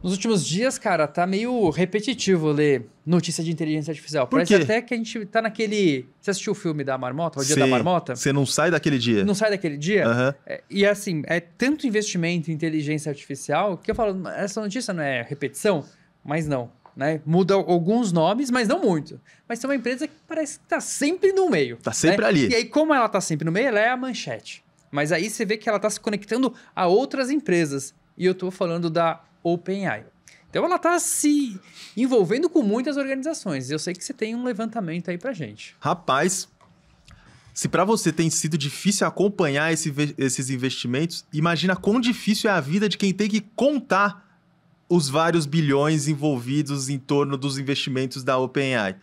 Nos últimos dias, cara, tá meio repetitivo ler notícia de inteligência artificial. Por Parece quê? até que a gente tá naquele... Você assistiu o filme da Marmota, O Dia da Sim. Marmota? Você não sai daquele dia. Não sai daquele dia? Aham. E assim, é tanto investimento em inteligência artificial que eu falo, essa notícia não é repetição? Mas não, né? Muda alguns nomes, mas não muito. Mas tem uma empresa que parece que tá sempre no meio. Tá sempre né? ali. E aí, como ela tá sempre no meio, ela é a manchete. Mas aí você vê que ela tá se conectando a outras empresas. E eu tô falando da OpenAI. Então ela tá se envolvendo com muitas organizações. Eu sei que você tem um levantamento aí pra gente. Rapaz, se para você tem sido difícil acompanhar esses investimentos, imagina quão difícil é a vida de quem tem que contar os vários bilhões envolvidos em torno dos investimentos da OpenAI.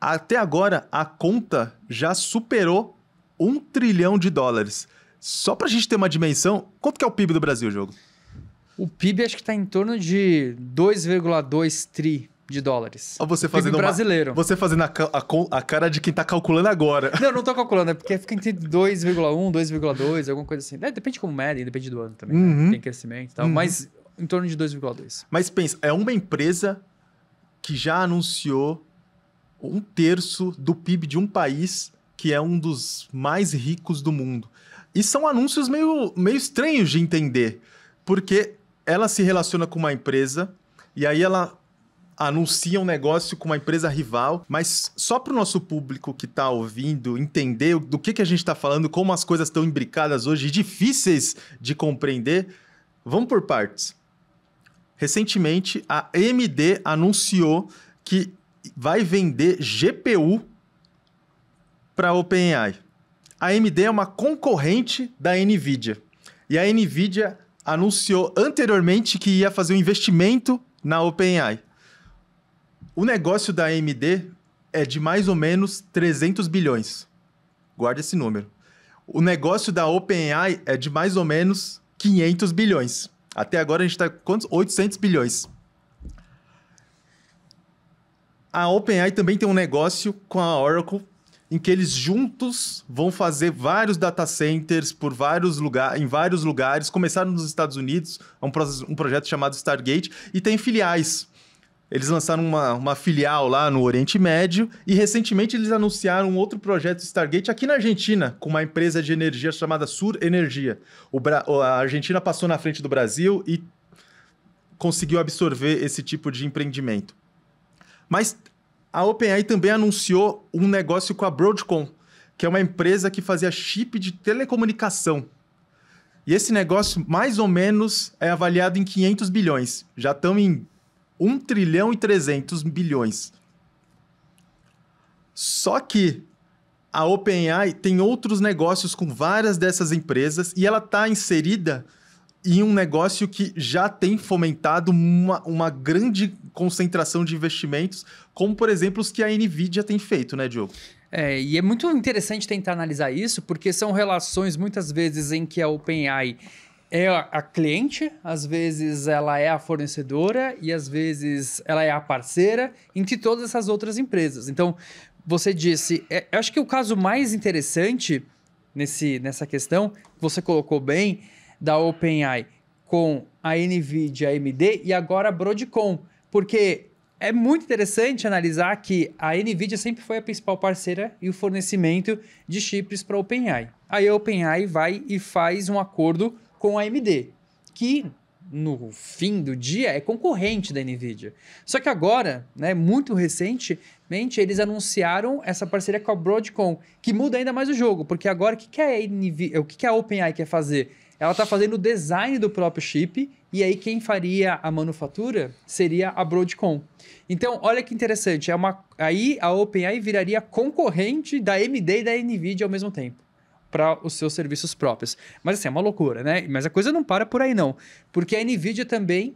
Até agora, a conta já superou $1 trilhão. Só pra gente ter uma dimensão, quanto que é o PIB do Brasil, Diogo? O PIB acho que está em torno de 2,2 tri de dólares. Ou você PIB fazendo brasileiro. Você fazendo a cara de quem tá calculando agora. Não tô calculando, é porque fica entre 2,1, 2,2, alguma coisa assim. Depende de como medem, depende do ano também. Né? Tem crescimento e tal, mas em torno de 2,2. Mas pensa, é uma empresa que já anunciou 1/3 do PIB de um país que é um dos mais ricos do mundo. E são anúncios meio estranhos de entender, porque ela se relaciona com uma empresa e aí ela anuncia um negócio com uma empresa rival, mas só para o nosso público que está ouvindo entender do que a gente está falando, como as coisas estão imbricadas hoje e difíceis de compreender, vamos por partes. Recentemente, a AMD anunciou que vai vender GPU para a OpenAI. A AMD é uma concorrente da NVIDIA. E a NVIDIA anunciou anteriormente que ia fazer um investimento na OpenAI. O negócio da AMD é de mais ou menos 300 bilhões. Guarda esse número. O negócio da OpenAI é de mais ou menos 500 bilhões. Até agora a gente está com quantos? 800 bilhões. A OpenAI também tem um negócio com a Oracle em que eles juntos vão fazer vários data centers em vários lugares. Começaram nos Estados Unidos, um projeto chamado Stargate, e tem filiais. Eles lançaram uma filial lá no Oriente Médio e recentemente eles anunciaram um outro projeto Stargate aqui na Argentina, com uma empresa de energia chamada Sur Energia. A Argentina passou na frente do Brasil e conseguiu absorver esse tipo de empreendimento. Mas a OpenAI também anunciou um negócio com a Broadcom, que é uma empresa que fazia chip de telecomunicação. E esse negócio, mais ou menos, é avaliado em 500 bilhões. Já estamos em 1 trilhão e 300 bilhões. Só que a OpenAI tem outros negócios com várias dessas empresas e ela está inserida em um negócio que já tem fomentado uma grande concentração de investimentos, como, por exemplo, os que a NVIDIA tem feito, né, Diogo? E é muito interessante tentar analisar isso, porque são relações, muitas vezes, em que a OpenAI é a cliente, às vezes ela é a fornecedora e às vezes ela é a parceira entre todas essas outras empresas. Então, você disse... eu acho que o caso mais interessante nessa questão, você colocou bem, da OpenAI com a NVIDIA, a AMD e agora a Broadcom. Porque é muito interessante analisar que a NVIDIA sempre foi a principal parceira e o fornecimento de chips para a OpenAI. Aí a OpenAI vai e faz um acordo com a AMD, que no fim do dia é concorrente da NVIDIA. Só que agora, né, muito recentemente, eles anunciaram essa parceria com a Broadcom, que muda ainda mais o jogo, porque agora o que a OpenAI quer fazer? Ela está fazendo o design do próprio chip, e aí quem faria a manufatura seria a Broadcom. Então, olha que interessante, aí a OpenAI viraria concorrente da AMD e da NVIDIA ao mesmo tempo, para os seus serviços próprios. Mas assim, é uma loucura, né? Mas a coisa não para por aí não, porque a NVIDIA também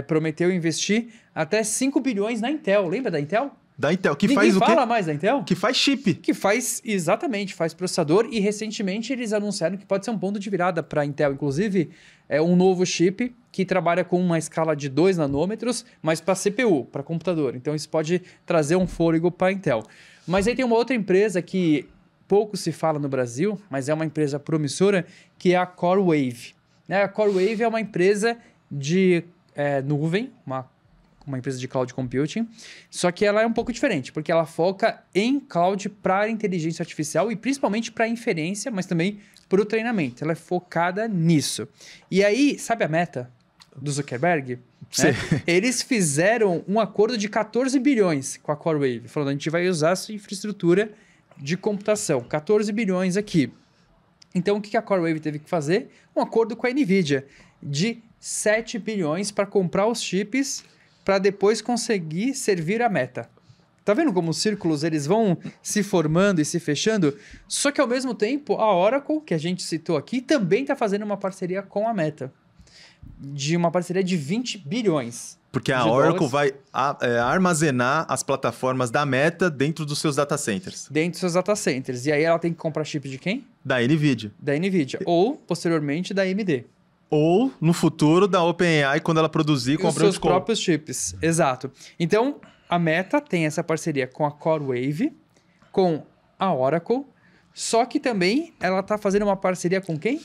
prometeu investir até 5 bilhões na Intel. Lembra da Intel? Da Intel, que Ninguém faz o quê? fala mais da Intel? Que faz chip. Que faz, exatamente, faz processador. E recentemente eles anunciaram que pode ser um ponto de virada para a Intel. Inclusive, é um novo chip que trabalha com uma escala de 2 nanômetros, mas para CPU, para computador. Então isso pode trazer um fôlego para a Intel. Mas aí tem uma outra empresa que pouco se fala no Brasil, mas é uma empresa promissora, que é a CoreWave. A CoreWave é uma empresa de nuvem, uma empresa de cloud computing, só que ela é um pouco diferente, porque ela foca em cloud para inteligência artificial e principalmente para inferência, mas também para o treinamento. Ela é focada nisso. E aí, sabe a Meta do Zuckerberg? Sim. Eles fizeram um acordo de 14 bilhões com a CoreWeave, falando, a gente vai usar essa infraestrutura de computação, 14 bilhões aqui. Então, o que a CoreWeave teve que fazer? Um acordo com a NVIDIA de 7 bilhões para comprar os chips para depois conseguir servir a Meta. Tá vendo como os círculos eles vão se formando e se fechando? Só que ao mesmo tempo, a Oracle, que a gente citou aqui, também está fazendo uma parceria com a Meta. De uma parceria de 20 bilhões. Porque a Oracle vai armazenar as plataformas da Meta dentro dos seus data centers. Dentro dos seus data centers. E aí ela tem que comprar chip de quem? Da NVIDIA. Da NVIDIA. Ou, posteriormente, da AMD. Ou, no futuro, da OpenAI, quando ela produzir com a os seus próprios chips. Exato. Então, a Meta tem essa parceria com a CoreWeave, com a Oracle, só que também ela está fazendo uma parceria com quem?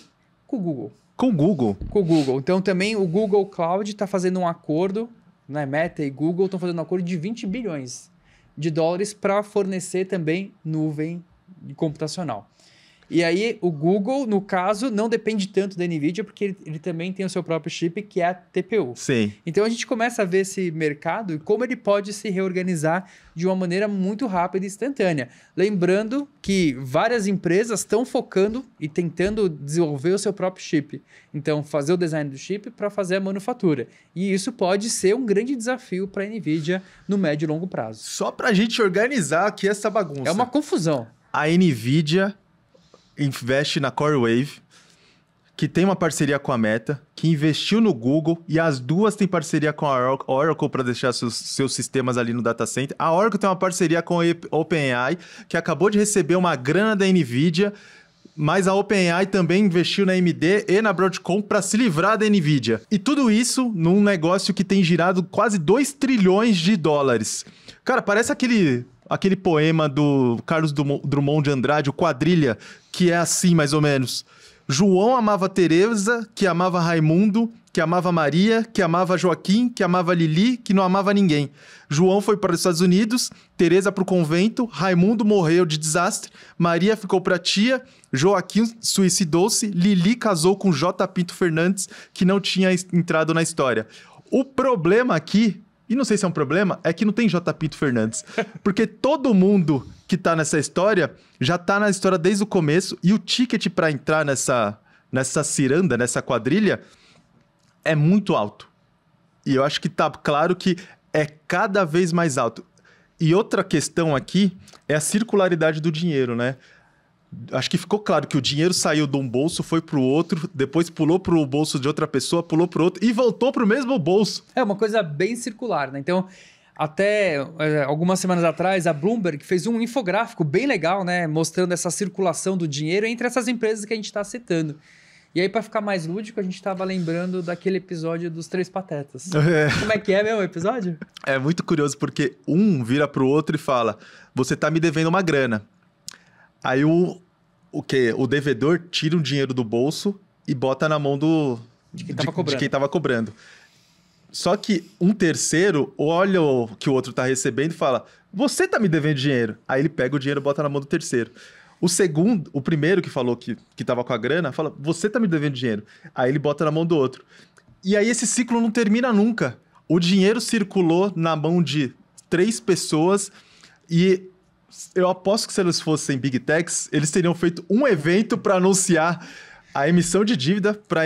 Com o Google. Com o Google. Com o Google. Então, também o Google Cloud está fazendo um acordo, né? Meta e Google estão fazendo um acordo de 20 bilhões de dólares para fornecer também nuvem computacional. E aí, o Google, no caso, não depende tanto da NVIDIA, porque ele também tem o seu próprio chip, que é a TPU. Sim. Então, a gente começa a ver esse mercado e como ele pode se reorganizar de uma maneira muito rápida e instantânea. Lembrando que várias empresas estão focando e tentando desenvolver o seu próprio chip. Então, fazer o design do chip para fazer a manufatura. E isso pode ser um grande desafio para a NVIDIA no médio e longo prazo. Só para a gente organizar aqui essa bagunça. É uma confusão. A NVIDIA investe na CoreWeave, que tem uma parceria com a Meta, que investiu no Google, e as duas têm parceria com a Oracle para deixar seus sistemas ali no data center. A Oracle tem uma parceria com a OpenAI, que acabou de receber uma grana da NVIDIA, mas a OpenAI também investiu na AMD e na Broadcom para se livrar da NVIDIA. E tudo isso num negócio que tem girado quase 2 trilhões de dólares. Cara, parece aquele poema do Carlos Drummond de Andrade, o Quadrilha, que é assim, mais ou menos. João amava Teresa, que amava Raimundo, que amava Maria, que amava Joaquim, que amava Lili, que não amava ninguém. João foi para os Estados Unidos, Teresa para o convento, Raimundo morreu de desastre, Maria ficou para tia, Joaquim suicidou-se, Lili casou com J. Pinto Fernandes, que não tinha entrado na história. O problema aqui, e não sei se é um problema, é que não tem J. Pinto Fernandes. Porque todo mundo que tá nessa história já tá na história desde o começo, e o ticket para entrar nessa ciranda, nessa quadrilha, é muito alto. E eu acho que tá claro que é cada vez mais alto. E outra questão aqui é a circularidade do dinheiro, né? Acho que ficou claro que o dinheiro saiu de um bolso, foi pro outro, depois pulou pro bolso de outra pessoa, pulou pro outro e voltou pro mesmo bolso. É uma coisa bem circular, né? Então, até algumas semanas atrás, a Bloomberg fez um infográfico bem legal, né? Mostrando essa circulação do dinheiro entre essas empresas que a gente está citando. E aí, para ficar mais lúdico, a gente estava lembrando daquele episódio dos Três Patetas. Como é que é mesmo o episódio? É muito curioso, porque um vira pro outro e fala, você tá me devendo uma grana. Aí o devedor tira o dinheiro do bolso e bota na mão de quem tava cobrando. Só que um terceiro olha o que o outro tá recebendo e fala, você tá me devendo dinheiro. Aí ele pega o dinheiro e bota na mão do terceiro. O primeiro que falou que tava com a grana, fala, você tá me devendo dinheiro. Aí ele bota na mão do outro. E aí esse ciclo não termina nunca. O dinheiro circulou na mão de 3 pessoas e eu aposto que se eles fossem Big Techs, eles teriam feito um evento para anunciar a emissão de dívida, para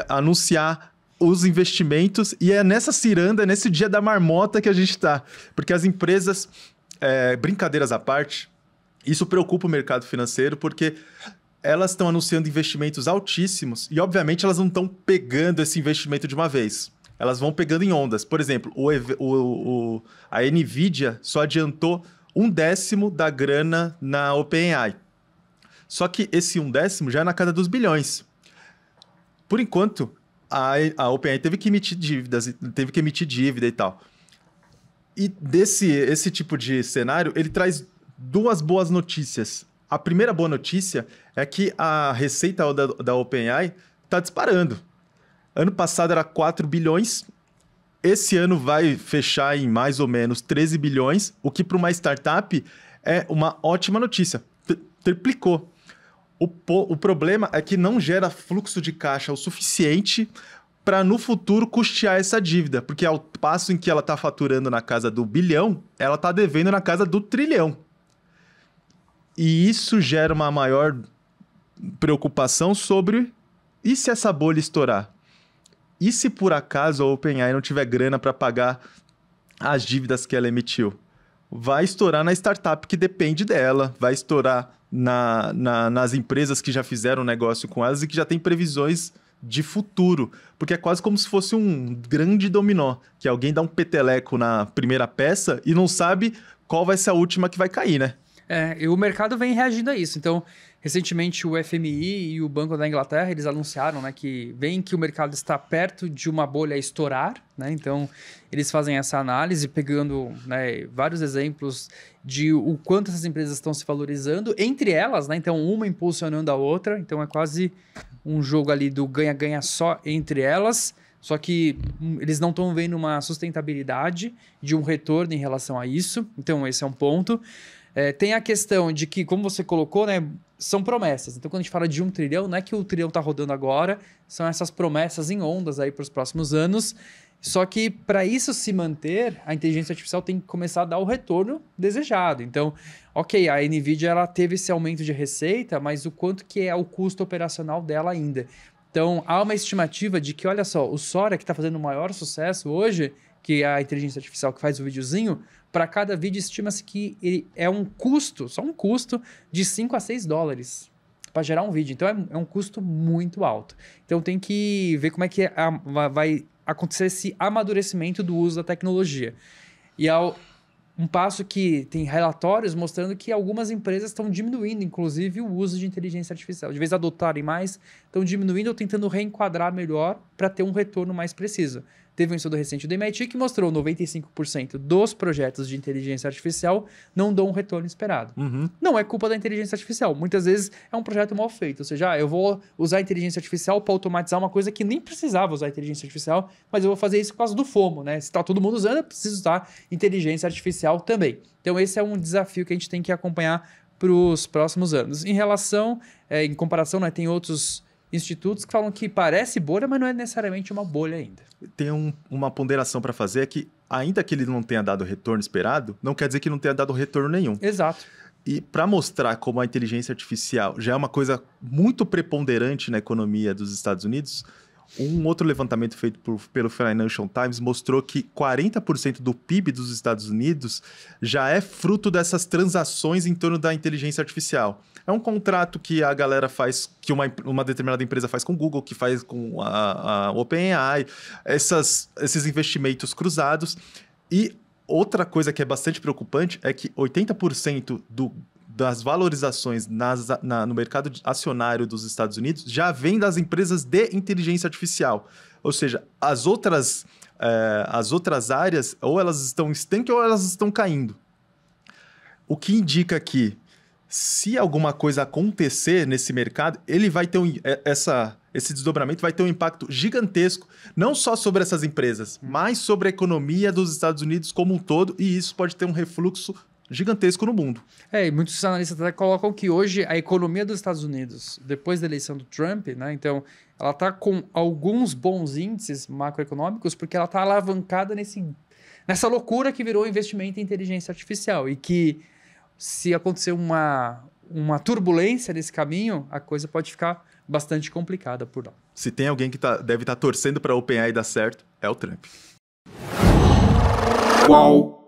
anunciar os investimentos, e é nessa ciranda, nesse dia da marmota que a gente está. Porque as empresas, brincadeiras à parte, isso preocupa o mercado financeiro, porque elas estão anunciando investimentos altíssimos e, obviamente, elas não estão pegando esse investimento de uma vez. Elas vão pegando em ondas. Por exemplo, a NVIDIA só adiantou 1/10 da grana na OpenAI. Só que esse 1/10 já é na casa dos bilhões. Por enquanto, a OpenAI teve que emitir dívida e tal. E esse tipo de cenário, ele traz 2 boas notícias. A primeira boa notícia é que a receita da OpenAI está disparando. Ano passado era 4 bilhões, esse ano vai fechar em mais ou menos 13 bilhões, o que para uma startup é uma ótima notícia. Triplicou. O problema é que não gera fluxo de caixa o suficiente para no futuro custear essa dívida, porque ao passo em que ela está faturando na casa do bilhão, ela está devendo na casa do trilhão. E isso gera uma maior preocupação sobre e se essa bolha estourar? E se por acaso a OpenAI não tiver grana para pagar as dívidas que ela emitiu? Vai estourar na startup que depende dela, vai estourar nas empresas que já fizeram negócio com elas e que já tem previsões de futuro, porque é quase como se fosse um grande dominó, que alguém dá um peteleco na primeira peça e não sabe qual vai ser a última que vai cair, né? E o mercado vem reagindo a isso. Então, recentemente o FMI e o Banco da Inglaterra, eles anunciaram, né, que veem que o mercado está perto de uma bolha estourar, né? Então, eles fazem essa análise pegando, né, vários exemplos de o quanto essas empresas estão se valorizando entre elas, né? Então, uma impulsionando a outra. Então, é quase um jogo ali do ganha-ganha só entre elas. Só que eles não estão vendo uma sustentabilidade de um retorno em relação a isso. Então, esse é um ponto. Tem a questão de que, como você colocou, né, são promessas. Então, quando a gente fala de 1 trilhão, não é que o trilhão está rodando agora, são essas promessas em ondas aí para os próximos anos. Só que, para isso se manter, a inteligência artificial tem que começar a dar o retorno desejado. Então, ok, a NVIDIA ela teve esse aumento de receita, mas o quanto que é o custo operacional dela ainda? Então, há uma estimativa de que, olha só, o Sora, que está fazendo o maior sucesso hoje, que é a inteligência artificial que faz o videozinho, para cada vídeo estima-se que ele é um custo, só um custo, de 5 a 6 dólares para gerar um vídeo. Então, é um custo muito alto. Então, tem que ver como é que vai acontecer esse amadurecimento do uso da tecnologia. E um passo que tem relatórios mostrando que algumas empresas estão diminuindo, inclusive, o uso de inteligência artificial. De vez em adotarem mais, estão diminuindo ou tentando reenquadrar melhor para ter um retorno mais preciso. Teve um estudo recente do MIT que mostrou 95% dos projetos de inteligência artificial não dão um retorno esperado. Uhum. Não é culpa da inteligência artificial. Muitas vezes é um projeto mal feito. Ou seja, eu vou usar a inteligência artificial para automatizar uma coisa que nem precisava usar a inteligência artificial, mas eu vou fazer isso por causa do FOMO, né? Se está todo mundo usando, eu preciso usar inteligência artificial também. Então, esse é um desafio que a gente tem que acompanhar para os próximos anos. Em relação, em comparação, né, tem outros institutos que falam que parece bolha, mas não é necessariamente uma bolha ainda. Tem uma ponderação para fazer, é que ainda que ele não tenha dado o retorno esperado, não quer dizer que não tenha dado retorno nenhum. Exato. E para mostrar como a inteligência artificial já é uma coisa muito preponderante na economia dos Estados Unidos, um outro levantamento feito pelo Financial Times mostrou que 40% do PIB dos Estados Unidos já é fruto dessas transações em torno da inteligência artificial. É um contrato que a galera faz, que uma determinada empresa faz com o Google, que faz com a OpenAI, esses investimentos cruzados. E outra coisa que é bastante preocupante é que 80% das valorizações no mercado acionário dos Estados Unidos já vem das empresas de inteligência artificial. Ou seja, as outras áreas, ou elas estão estanques ou elas estão caindo. O que indica que, se alguma coisa acontecer nesse mercado, ele vai ter esse desdobramento vai ter um impacto gigantesco, não só sobre essas empresas, mas sobre a economia dos Estados Unidos como um todo, e isso pode ter um refluxo gigantesco no mundo. E muitos analistas até colocam que hoje a economia dos Estados Unidos, depois da eleição do Trump, né, então ela está com alguns bons índices macroeconômicos porque ela está alavancada nessa loucura que virou investimento em inteligência artificial e que, se acontecer uma turbulência nesse caminho, a coisa pode ficar bastante complicada por lá. Se tem alguém que deve estar torcendo para a OpenAI dar certo, é o Trump. Uau!